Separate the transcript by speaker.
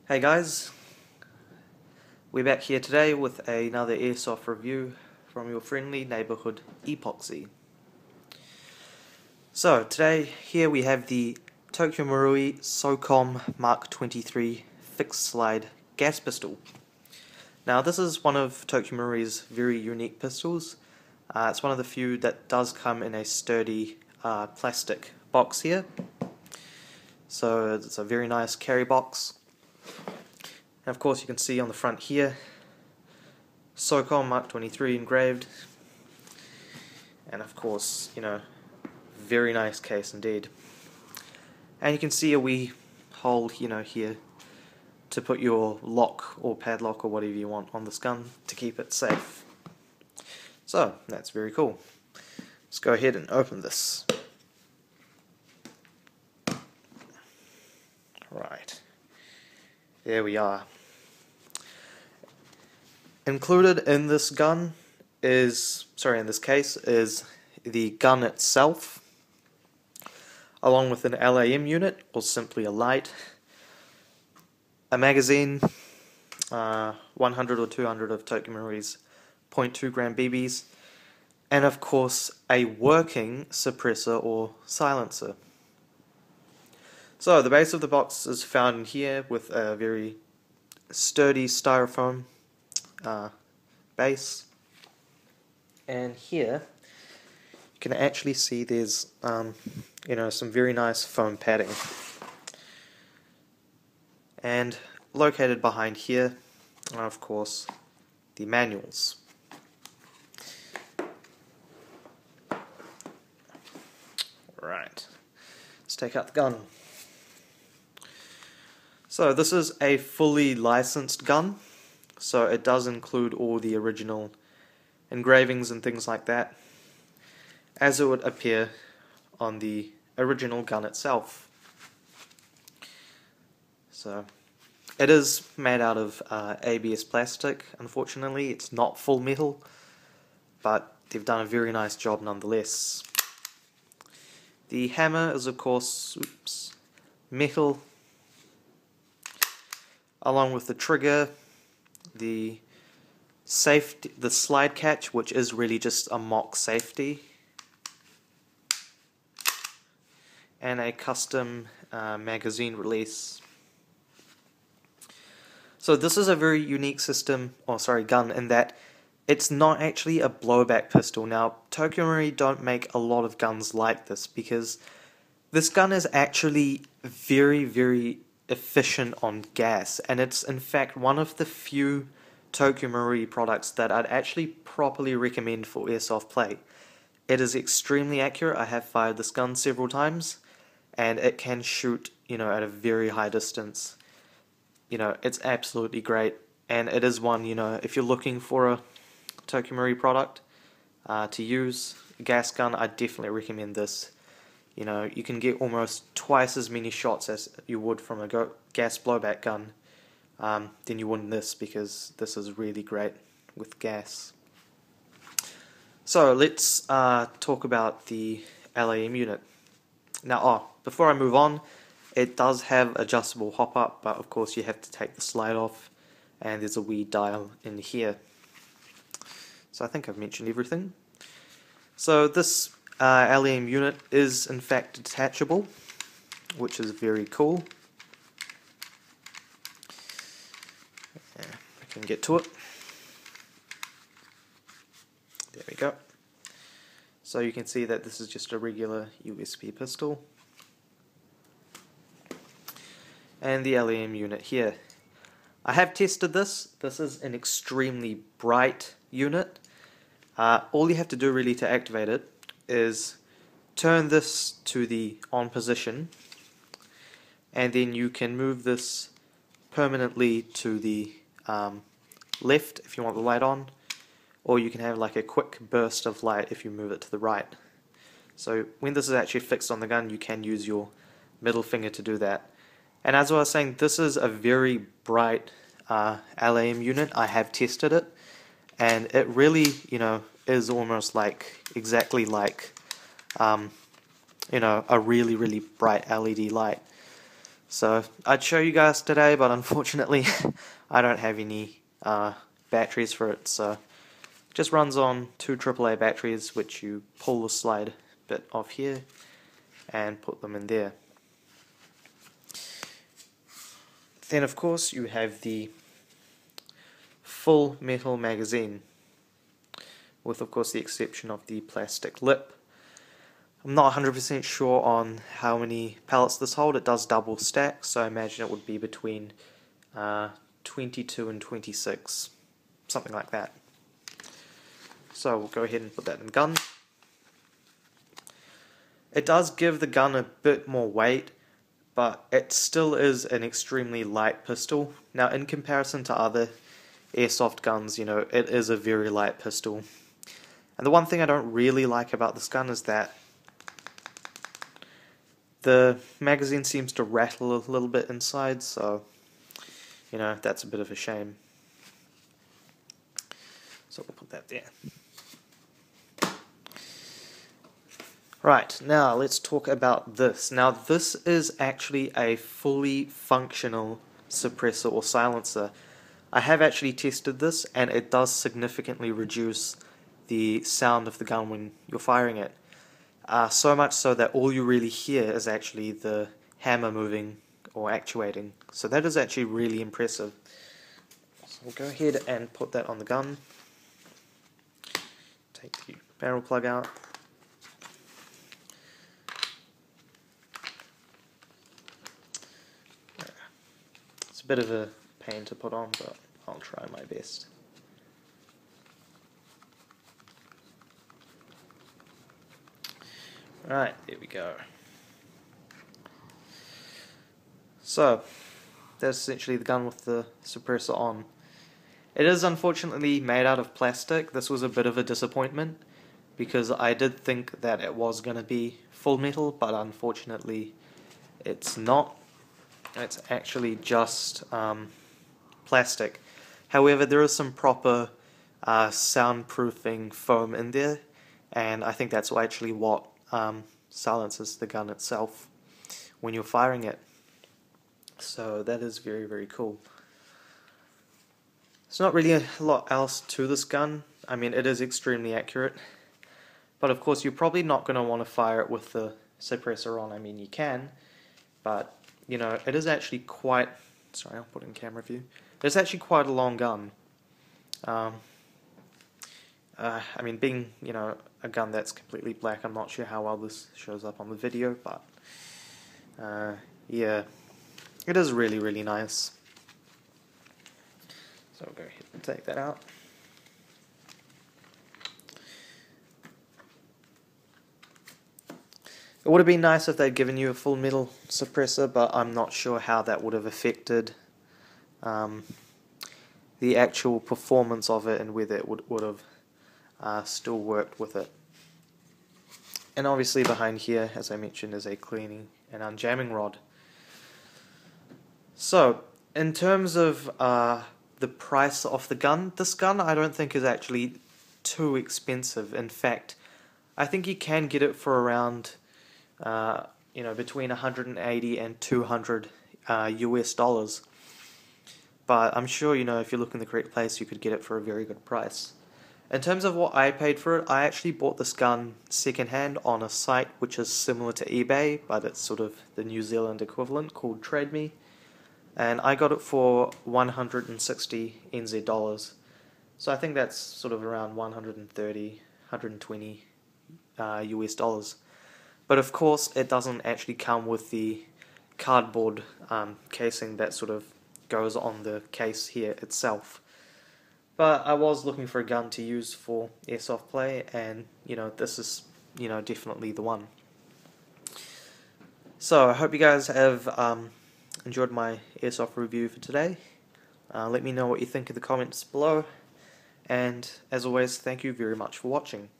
Speaker 1: Hey guys, we're back here today with another Airsoft review from your friendly neighborhood Epoxy. So today here we have the Tokyo Marui Socom Mk23 fixed slide gas pistol. Now this is one of Tokyo Marui's very unique pistols. It's one of the few that does come in a sturdy plastic box here. So it's a very nice carry box. And of course you can see on the front here, Socom Mk23 engraved, and of course, very nice case indeed. And you can see a wee hole, here to put your lock or padlock or whatever you want on this gun to keep it safe. So, that's very cool. Let's go ahead and open this. Right, there we are. Included in this case is the gun itself, along with an LAM unit, or simply a light, a magazine, 100 or 200 of Tokyo Marui's 0.2 gram BBs, and of course a working suppressor or silencer. So the base of the box is found in here with a very sturdy styrofoam base, and here you can actually see there's some very nice foam padding, and located behind here are of course the manuals. Right, let's take out the gun. So this is a fully licensed gun, so it does include all the original engravings and things like that, as it would appear on the original gun itself. So it is made out of ABS plastic. Unfortunately, it's not full metal, but they've done a very nice job nonetheless. The hammer is of course metal, along with the trigger, the slide catch, which is really just a mock safety, and a custom magazine release. So this is a very unique gun, in that it's not actually a blowback pistol. Now, Tokyo Marui don't make a lot of guns like this, because this gun is actually very, very efficient on gas, and it's in fact one of the few Tokyo Marui products that I'd actually properly recommend for airsoft play. It is extremely accurate. I have fired this gun several times, and it can shoot, at a very high distance. It's absolutely great, and it is one, if you're looking for a Tokyo Marui product to use, a gas gun, I definitely recommend this. You can get almost twice as many shots as you would from a gas blowback gun than you would in this, because this is really great with gas. So let's talk about the LAM unit. Now, before I move on, it does have adjustable hop-up, but of course you have to take the slide off, and there's a wee dial in here. So I think I've mentioned everything. So this LAM unit is in fact detachable, which is very cool. Yeah, I can get to it. There we go. So you can see that this is just a regular USB pistol. And the LAM unit here. I have tested this. This is an extremely bright unit. All you have to do really to activate it is turn this to the on position, and then you can move this permanently to the left if you want the light on, or you can have like a quick burst of light if you move it to the right. So when this is actually fixed on the gun, you can use your middle finger to do that. And as I was saying, this is a very bright LAM unit. I have tested it, and it really, is almost exactly like a really, really bright LED light. So I'd show you guys today, but unfortunately I don't have any batteries for it, so it just runs on 2 AAA batteries, which you pull the slide bit off here and put them in there. Then of course you have the full metal magazine, with of course the exception of the plastic lip. I'm not 100% sure on how many pellets this hold. It does double stack, so I imagine it would be between 22 and 26, something like that. So we'll go ahead and put that in the gun. It does give the gun a bit more weight, but it still is an extremely light pistol. Now, in comparison to other airsoft guns, it is a very light pistol. And the one thing I don't really like about this gun is that the magazine seems to rattle a little bit inside, so that's a bit of a shame. So we'll put that there. Right, now let's talk about this. Now this is actually a fully functional suppressor or silencer. I have actually tested this, and it does significantly reduce the sound of the gun when you're firing it. So much so that all you really hear is actually the hammer moving or actuating. So that is actually really impressive. So we'll go ahead and put that on the gun. Take the barrel plug out. It's a bit of a pain to put on, but I'll try my best. Right, there we go. So, that's essentially the gun with the suppressor on. It is unfortunately made out of plastic. This was a bit of a disappointment, because I did think that it was going to be full metal, but unfortunately it's not. It's actually just plastic. However, there is some proper soundproofing foam in there, and I think that's actually what silences the gun itself when you're firing it. So that is very, very cool. There's not really a lot else to this gun. I mean, it is extremely accurate, but of course you're probably not going to want to fire it with the suppressor on. I mean, you can, but it is actually quite, sorry, I'll put it in camera view. It's actually quite a long gun. I mean, being, a gun that's completely black, I'm not sure how well this shows up on the video, but yeah, it is really, really nice. So we'll go ahead and take that out. It would have been nice if they'd given you a full metal suppressor, but I'm not sure how that would have affected the actual performance of it and whether it would have still worked with it. And obviously behind here, as I mentioned, is a cleaning and unjamming rod. So, in terms of the price of the gun, this gun I don't think is actually too expensive. In fact, I think you can get it for around between 180 and 200 US dollars. But I'm sure, if you look in the correct place, you could get it for a very good price. In terms of what I paid for it, I actually bought this gun secondhand on a site which is similar to eBay, but it's sort of the New Zealand equivalent, called Trade Me. And I got it for 160 NZ dollars. So I think that's sort of around 130, 120 US dollars. But of course, it doesn't actually come with the cardboard casing that sort of goes on the case here itself. But I was looking for a gun to use for airsoft play, and this is definitely the one. So I hope you guys have enjoyed my airsoft review for today. Let me know what you think in the comments below, and as always, thank you very much for watching.